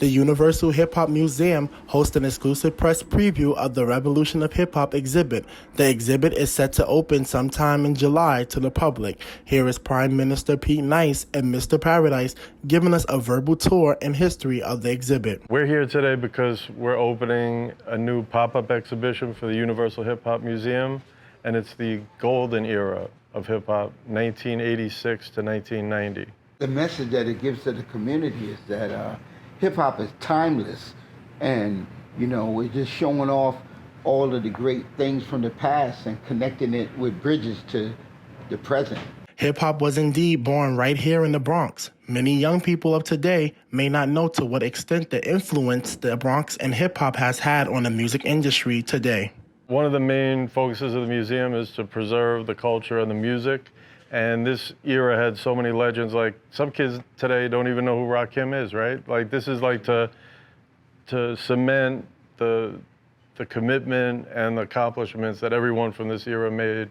The Universal Hip Hop Museum hosts an exclusive press preview of the Revolution of Hip Hop exhibit. The exhibit is set to open sometime in July to the public. Here is Prime Minister Pete Nice and Mr. Paradise giving us a verbal tour and history of the exhibit. We're here today because we're opening a new pop-up exhibition for the Universal Hip Hop Museum, and it's the golden era of hip hop, 1986 to 1990. The message that it gives to the community is that hip-hop is timeless, and we're just showing off all of the great things from the past and connecting it with bridges to the present. Hip-hop was indeed born right here in the Bronx. Many young people of today may not know to what extent the influence the Bronx and hip-hop has had on the music industry today. One of the main focuses of the museum is to preserve the culture and the music. And this era had so many legends. Like, some kids today don't even know who Rakim is, right? Like, this is like to cement the commitment and the accomplishments that everyone from this era made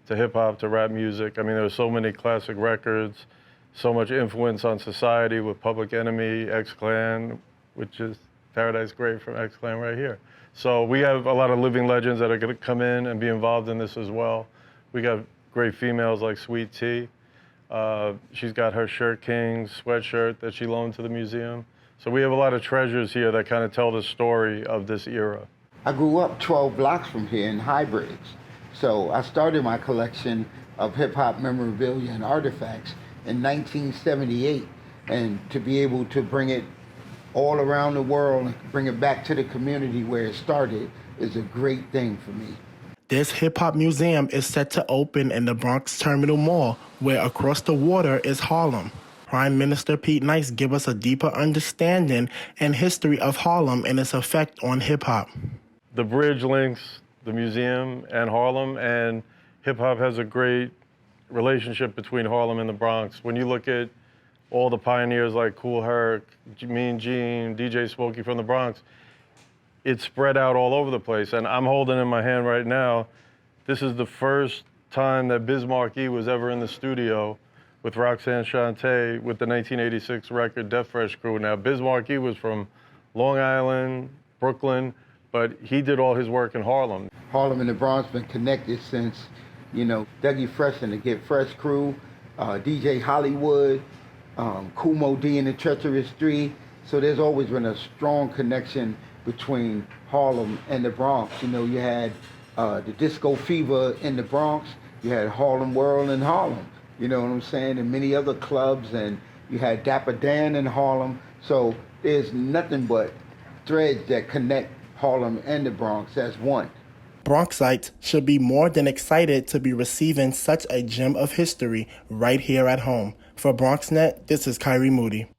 to hip hop, to rap music. I mean, there were so many classic records, so much influence on society with Public Enemy, X-Clan, which is Paradise Great from X-Clan right here. So we have a lot of living legends that are going to come in and be involved in this as well. We got great females like Sweet Tea. She's got her Shirt Kings sweatshirt that she loaned to the museum. So we have a lot of treasures here that kind of tell the story of this era. I grew up 12 blocks from here in Highbridge. So I started my collection of hip-hop memorabilia and artifacts in 1978. And to be able to bring it all around the world and bring it back to the community where it started is a great thing for me. This hip-hop museum is set to open in the Bronx Terminal Mall, where across the water is Harlem. Prime Minister Pete Nice gives us a deeper understanding and history of Harlem and its effect on hip-hop. The bridge links the museum and Harlem, and hip-hop has a great relationship between Harlem and the Bronx. When you look at all the pioneers like Kool Herc, Mean Gene, DJ Smokey from the Bronx, it's spread out all over the place. And I'm holding in my hand right now, this is the first time that Biz Markie was ever in the studio with Roxanne Shante with the 1986 record Death Fresh Crew. Now, Biz Markie was from Long Island, Brooklyn, but he did all his work in Harlem. Harlem and the Bronx been connected since, Dougie Fresh and the Get Fresh Crew, DJ Hollywood, Kool Moody and the Treacherous Three. So there's always been a strong connection between Harlem and the Bronx. You had the disco fever in the Bronx, you had Harlem World in Harlem, you know what I'm saying, and many other clubs, and you had Dapper Dan in Harlem. So there's nothing but threads that connect Harlem and the Bronx as one. Bronxites should be more than excited to be receiving such a gem of history right here at home. For BronxNet, this is Kairi Moody.